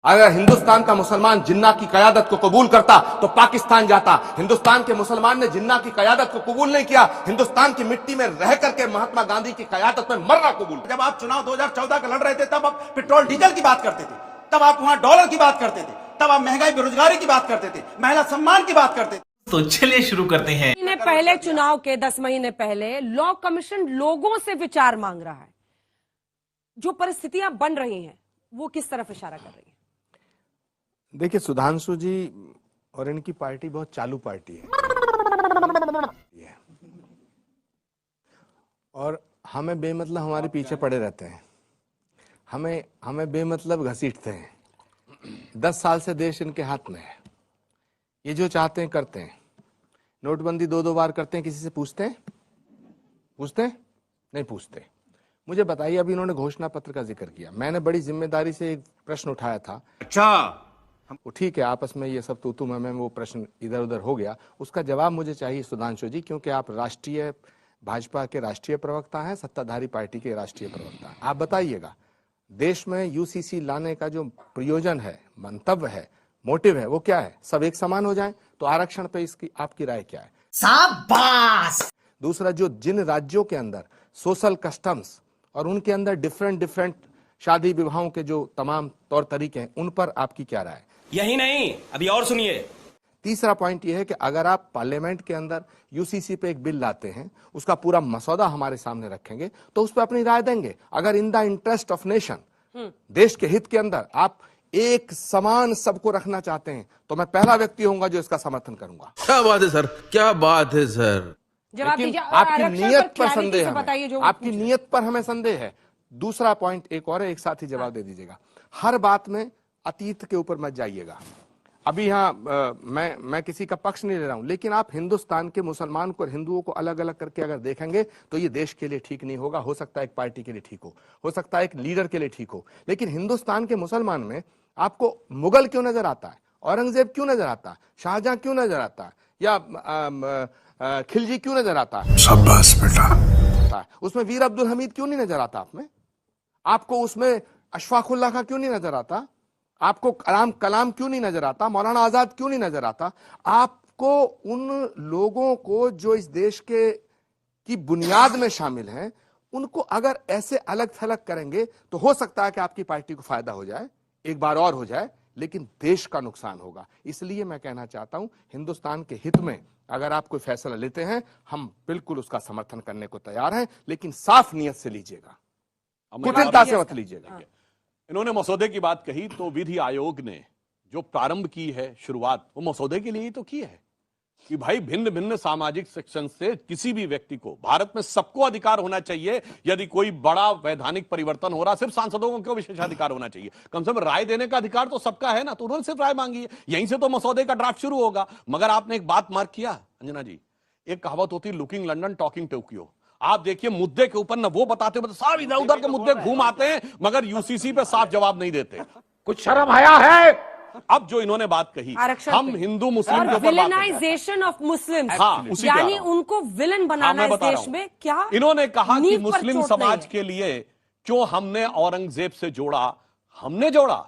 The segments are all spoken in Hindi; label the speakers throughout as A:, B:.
A: अगर हिंदुस्तान का मुसलमान जिन्ना की कयादत को कबूल करता तो पाकिस्तान जाता। हिंदुस्तान के मुसलमान ने जिन्ना की कयादत को कबूल नहीं किया, हिंदुस्तान की मिट्टी में रह करके महात्मा गांधी की कयादत में मरना कबूल।
B: जब आप चुनाव 2014 का लड़ रहे थे तब आप पेट्रोल डीजल की बात करते थे, तब आप वहां डॉलर की बात करते थे, तब आप महंगाई बेरोजगारी की बात करते थे, महिला सम्मान की बात करते थे।
C: तो चलिए शुरू करते हैं।
D: पहले चुनाव के 10 महीने पहले लॉ कमीशन लोगों से विचार मांग रहा है। जो परिस्थितियां बन रही हैं वो किस तरफ इशारा कर रही है?
A: देखिए, सुधांशु जी और इनकी पार्टी बहुत चालू पार्टी है और हमें बेमतलब हमारे पीछे पड़े रहते हैं, हमें बेमतलब घसीटते हैं। 10 साल से देश इनके हाथ में है, ये जो चाहते हैं करते हैं। नोटबंदी 2-2 बार करते हैं, किसी से पूछते हैं? नहीं पूछते। मुझे बताइए, अभी इन्होंने घोषणा पत्र का जिक्र किया, मैंने बड़ी जिम्मेदारी से एक प्रश्न उठाया था।
B: अच्छा,
A: हमको ठीक है, आपस में ये सब तू मैं वो प्रश्न इधर उधर हो गया, उसका जवाब मुझे चाहिए सुधांशु जी, क्योंकि आप राष्ट्रीय भाजपा के राष्ट्रीय प्रवक्ता हैं, सत्ताधारी पार्टी के राष्ट्रीय प्रवक्ता हैं। आप बताइएगा, देश में यूसीसी लाने का जो प्रयोजन है, मंतव्य है, मोटिव है, वो क्या है? सब एक समान हो जाए, तो आरक्षण पे इसकी आपकी राय क्या है?
C: शाबाश।
A: दूसरा, जो जिन राज्यों के अंदर सोशल कस्टम्स और उनके अंदर डिफरेंट शादी विवाहों के जो तमाम तौर तरीके हैं, उन पर आपकी क्या राय है?
C: यही नहीं, अभी और सुनिए।
A: तीसरा पॉइंट यह है कि अगर आप पार्लियामेंट के अंदर यूसीसी पे एक बिल लाते हैं, उसका पूरा मसौदा हमारे सामने रखेंगे, तो उस पर अपनी राय देंगे। अगर in the interest of nation, देश के हित के अंदर आप एक समान सबको रखना चाहते हैं, तो मैं पहला व्यक्ति होऊंगा जो इसका समर्थन करूंगा।
E: क्या बात है सर, क्या बात है सर।
A: लेकिन आपकी नियत पर संदेह है, आपकी नियत पर हमें संदेह है। दूसरा पॉइंट एक और है, एक साथ ही जवाब दे दीजिएगा। हर बात में अतीत के ऊपर मत जाइएगा। अभी यहाँ मैं किसी का पक्ष नहीं ले रहा हूं, लेकिन आप हिंदुस्तान के मुसलमान को और हिंदुओं को अलग अलग करके अगर देखेंगे तो ये देश के लिए ठीक नहीं होगा। हो सकता है एक पार्टी के लिए ठीक हो सकता है एक लीडर के लिए ठीक हो, लेकिन हिंदुस्तान के मुसलमान में आपको मुगल क्यों नजर आता है, औरंगजेब क्यों नजर आता है, शाहजहां क्यों नजर आता है, या खिलजी क्यों नजर आता है?
E: शाबाश बेटा।
A: उसमें वीर अब्दुल हमीद क्यों नहीं नजर आता आपको उसमें अशफाकुल्लाह खा क्यों नहीं नजर आता? आपको कलाम क्यों नहीं नजर आता? मौलाना आजाद क्यों नहीं नजर आता? आपको उन लोगों को जो इस देश के की बुनियाद में शामिल हैं, उनको अगर ऐसे अलग थलग करेंगे तो हो सकता है कि आपकी पार्टी को फायदा हो जाए, एक बार और हो जाए, लेकिन देश का नुकसान होगा। इसलिए मैं कहना चाहता हूं, हिंदुस्तान के हित में अगर आप कोई फैसला लेते हैं, हम बिल्कुल उसका समर्थन करने को तैयार हैं, लेकिन साफ नियत से लीजिएगा, कुटिलता से मत लीजिएगा।
B: इन्होंने मसौदे की बात कही तो विधि आयोग ने जो प्रारंभ की है शुरुआत, वो मसौदे के लिए ही तो की है कि भाई भिन्न भिन्न सामाजिक सेक्शन से किसी भी व्यक्ति को, भारत में सबको अधिकार होना चाहिए। यदि कोई बड़ा वैधानिक परिवर्तन हो रहा, सिर्फ सांसदों को क्यों विशेषाधिकार होना चाहिए? कम से कम राय देने का अधिकार तो सबका है ना। तो उन्होंने सिर्फ राय मांगी है, यहीं से तो मसौदे का ड्राफ्ट शुरू होगा। मगर आपने एक बात मार्क किया अंजना जी, एक कहावत होती है, लुकिंग लंदन टॉकिंग टोक्यो। आप देखिए, मुद्दे के ऊपर ना वो बताते, साफ इधर उधर के मुद्दे घूम आते हैं, मगर यूसीसी पे साफ जवाब नहीं देते। कुछ शर्म आया है? अब जो इन्होंने बात कही, हम हिंदू मुस्लिम के ऊपर
D: विलेनाइजेशन ऑफ मुस्लिम्स, यानी उनको विलन बनाना इस देश में, क्या
B: इन्होंने कहा कि मुस्लिम समाज के लिए जो हमने औरंगजेब से जोड़ा, हमने जोड़ा।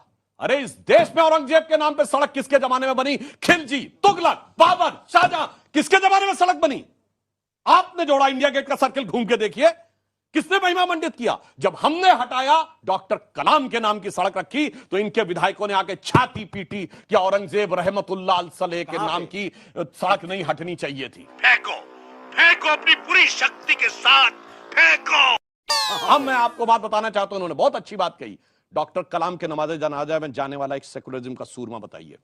B: अरे इस देश में औरंगजेब के नाम पे सड़क किसके जमाने में बनी? खिलजी, तुगलक, बाबर, शाहजहां, किसके जमाने में सड़क बनी? आपने जोड़ा। इंडिया गेट का सर्किल घूम के देखिए, किसने महिमा मंडित किया? जब हमने हटाया, डॉक्टर कलाम के नाम की सड़क रखी, तो इनके विधायकों ने आके छाती पीटी कि औरंगजेब रहमतुल्लाह अलैह के नाम की सड़क नहीं हटनी चाहिए थी। फेंको अपनी पूरी शक्ति के साथ फेंको। अब मैं आपको बात बताना चाहता हूं, उन्होंने बहुत अच्छी बात कही। डॉक्टर कलाम के नमाज़े जनाजा में जाने वाला एक सेकुलरिज्म का सूरमा बताइए।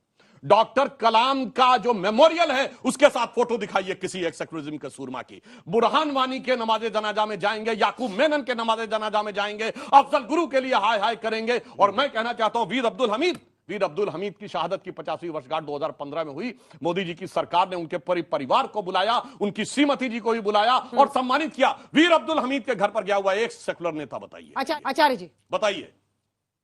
B: डॉक्टर कलाम का जो मेमोरियल है, उसके साथ फोटो दिखाइए किसी एक सेकुलरिज्म के सूरमा की। बुरहान वानी के नमाज़े जनाजा में जाएंगे, याकूब मेनन के नमाज़े जनाजा में जाएंगे, अफजल गुरु के लिए हाय हाय करेंगे। और मैं कहना चाहता हूं, वीर अब्दुल हमीद की शहादत की 50वीं वर्षगांठ 2015 में हुई। मोदी जी की सरकार ने उनके परिवार को बुलाया, उनकी श्रीमती जी को भी बुलाया और सम्मानित किया। वीर अब्दुल हमीद के घर पर गया हुआ एक सेकुलर नेता बताइए।
D: आचार्य जी
B: बताइए।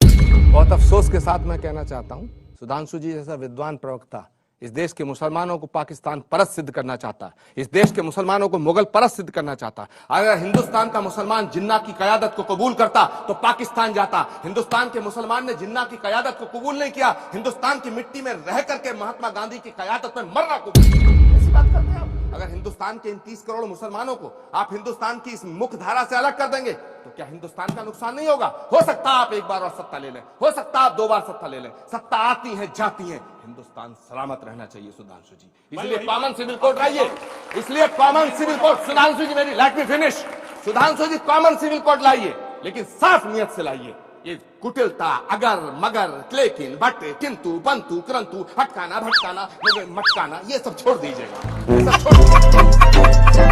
A: बहुत अफसोस के साथ मैं कहना चाहता हूं, सुधांशु जी जैसा विद्वान प्रवक्ता इस देश के मुसलमानों को पाकिस्तान परस्त सिद्ध करना चाहता है, इस देश के मुसलमानों को मुगल परस्त सिद्ध करना चाहता है। अगर हिंदुस्तान का मुसलमान जिन्ना की कयादत को कबूल करता तो पाकिस्तान जाता। हिंदुस्तान के मुसलमान ने जिन्ना की कयादत को कबूल नहीं किया, हिंदुस्तान की मिट्टी में रह करके महात्मा गांधी की कयादत में मरना कबूल किया। ऐसी बात करते हैं आप? अगर हिंदुस्तान के इन 30 करोड़ मुसलमानों को आप हिंदुस्तान की इस मुख्य धारा से अलग कर देंगे तो क्या हिंदुस्तान का नुकसान नहीं होगा? हो सकता है आप एक बार और सत्ता ले लें, हो सकता है आप 2 बार सत्ता ले लें, सत्ता आती है जाती है, हिंदुस्तान सलामत रहना चाहिए सुधांशु जी। इसलिए कॉमन सिविल कोड लाइए, इसलिए कॉमन सिविल कोड, सुधांशु जी मेरी लेट मी फिनिश, सुधांशु जी कॉमन सिविल कोड लाइए, लेकिन साफ नियत से लाइए। ये कुटिलता, अगर मगर, लेकिन, बट, किंतु, बंतु, करंतु, हटकाना भटकाना, मटकाना, ये सब छोड़ दीजिएगा, ये सब छोड़ दीजिएगा।